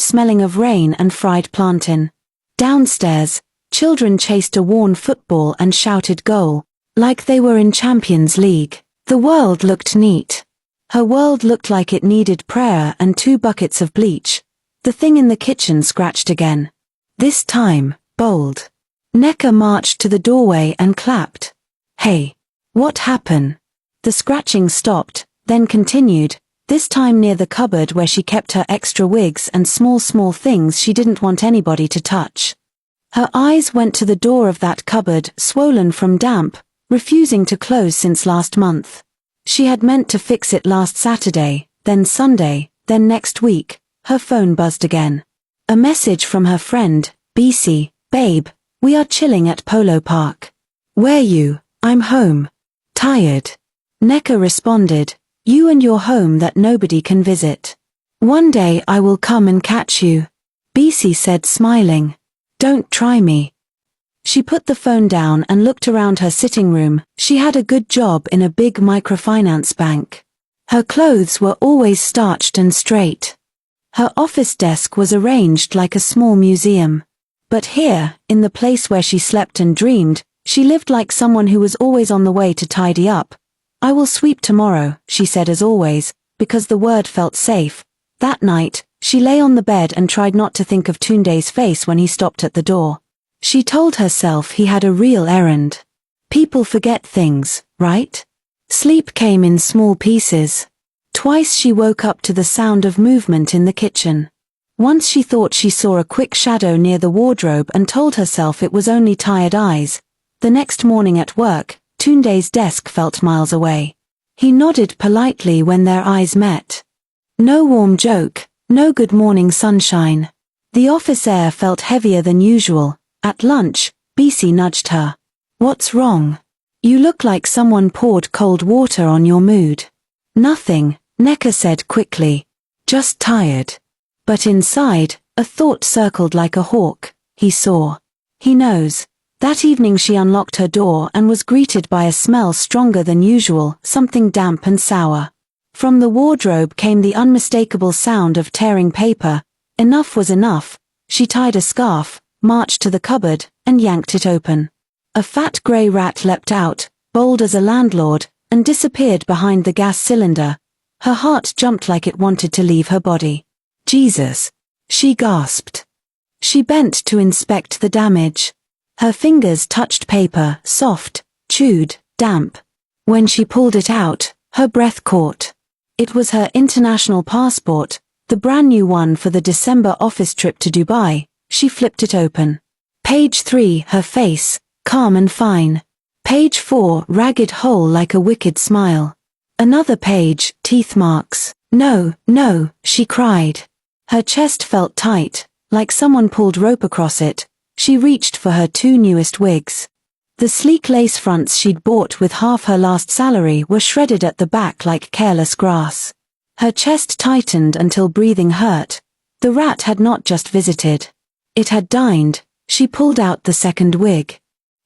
smelling of rain and fried plantain. Downstairs, children chased a worn football and shouted goal, like they were in Champions League. The world looked neat. Her world looked like it needed prayer and 2 buckets of bleach. The thing in the kitchen scratched again. This time, bold. Necker marched to the doorway and clapped. Hey. What happened? The scratching stopped, then continued, this time near the cupboard where she kept her extra wigs and small things she didn't want anybody to touch. Her eyes went to the door of that cupboard, swollen from damp, refusing to close since last month. She had meant to fix it last Saturday, then Sunday, then next week. Her phone buzzed again. A message from her friend, BC, babe, we are chilling at Polo Park. Where you? I'm home. Tired. Necker responded, you and your home that nobody can visit. One day I will come and catch you. BC said smiling. Don't try me. She put the phone down and looked around her sitting room. She had a good job in a big microfinance bank. Her clothes were always starched and straight. Her office desk was arranged like a small museum. But here, in the place where she slept and dreamed, she lived like someone who was always on the way to tidy up. I will sweep tomorrow, she said as always, because the word felt safe. That night, she lay on the bed and tried not to think of Tunde's face when he stopped at the door. She told herself he had a real errand. People forget things, right? Sleep came in small pieces. Twice she woke up to the sound of movement in the kitchen. Once she thought she saw a quick shadow near the wardrobe and told herself it was only tired eyes. The next morning at work, Tunde's desk felt miles away. He nodded politely when their eyes met. No warm joke, no good morning sunshine. The office air felt heavier than usual. At lunch, BC nudged her. What's wrong? You look like someone poured cold water on your mood. Nothing, Necker said quickly. Just tired. But inside, a thought circled like a hawk. He saw. He knows. That evening she unlocked her door and was greeted by a smell stronger than usual, something damp and sour. From the wardrobe came the unmistakable sound of tearing paper. Enough was enough. She tied a scarf, marched to the cupboard, and yanked it open. A fat grey rat leapt out, bold as a landlord, and disappeared behind the gas cylinder. Her heart jumped like it wanted to leave her body. Jesus! She gasped. She bent to inspect the damage. Her fingers touched paper, soft, chewed, damp. When she pulled it out, her breath caught. It was her international passport, the brand new one for the December office trip to Dubai. She flipped it open. Page 3, her face, calm and fine. Page 4, ragged hole like a wicked smile. Another page, teeth marks. No, no, she cried. Her chest felt tight, like someone pulled rope across it. She reached for her 2 newest wigs. The sleek lace fronts she'd bought with half her last salary were shredded at the back like careless grass. Her chest tightened until breathing hurt. The rat had not just visited. It had dined. She pulled out the second wig.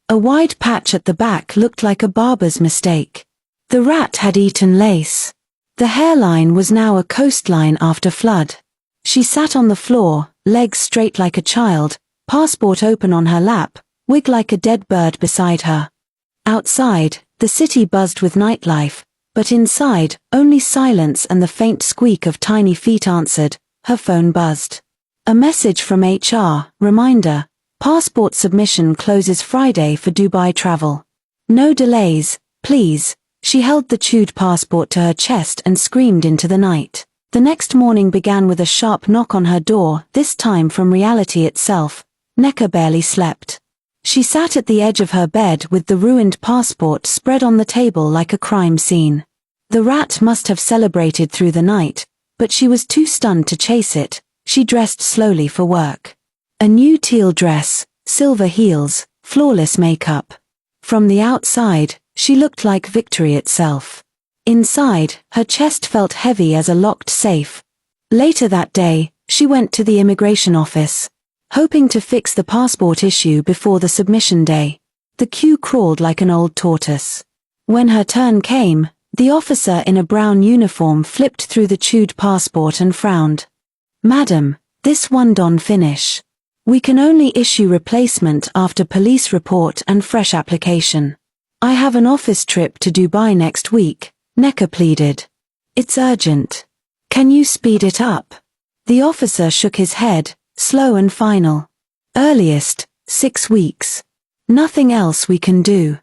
A wide patch at the back looked like a barber's mistake. The rat had eaten lace. The hairline was now a coastline after flood. She sat on the floor, legs straight like a child, passport open on her lap, wig like a dead bird beside her. Outside, the city buzzed with nightlife, but inside, only silence and the faint squeak of tiny feet answered. Her phone buzzed. A message from HR, reminder, passport submission closes Friday for Dubai travel. No delays, please. She held the chewed passport to her chest and screamed into the night. The next morning began with a sharp knock on her door, this time from reality itself. Necker barely slept. She sat at the edge of her bed with the ruined passport spread on the table like a crime scene. The rat must have celebrated through the night, but she was too stunned to chase it. She dressed slowly for work. A new teal dress, silver heels, flawless makeup. From the outside, she looked like victory itself. Inside, her chest felt heavy as a locked safe. Later that day, she went to the immigration office, hoping to fix the passport issue before the submission day. The queue crawled like an old tortoise. When her turn came, the officer in a brown uniform flipped through the chewed passport and frowned. Madam, This one don't finish. We can only issue replacement after police report and fresh application. I have an office trip to Dubai next week, Necker pleaded. It's urgent. Can you speed it up? The officer shook his head, slow and final. Earliest, 6 weeks. Nothing else we can do.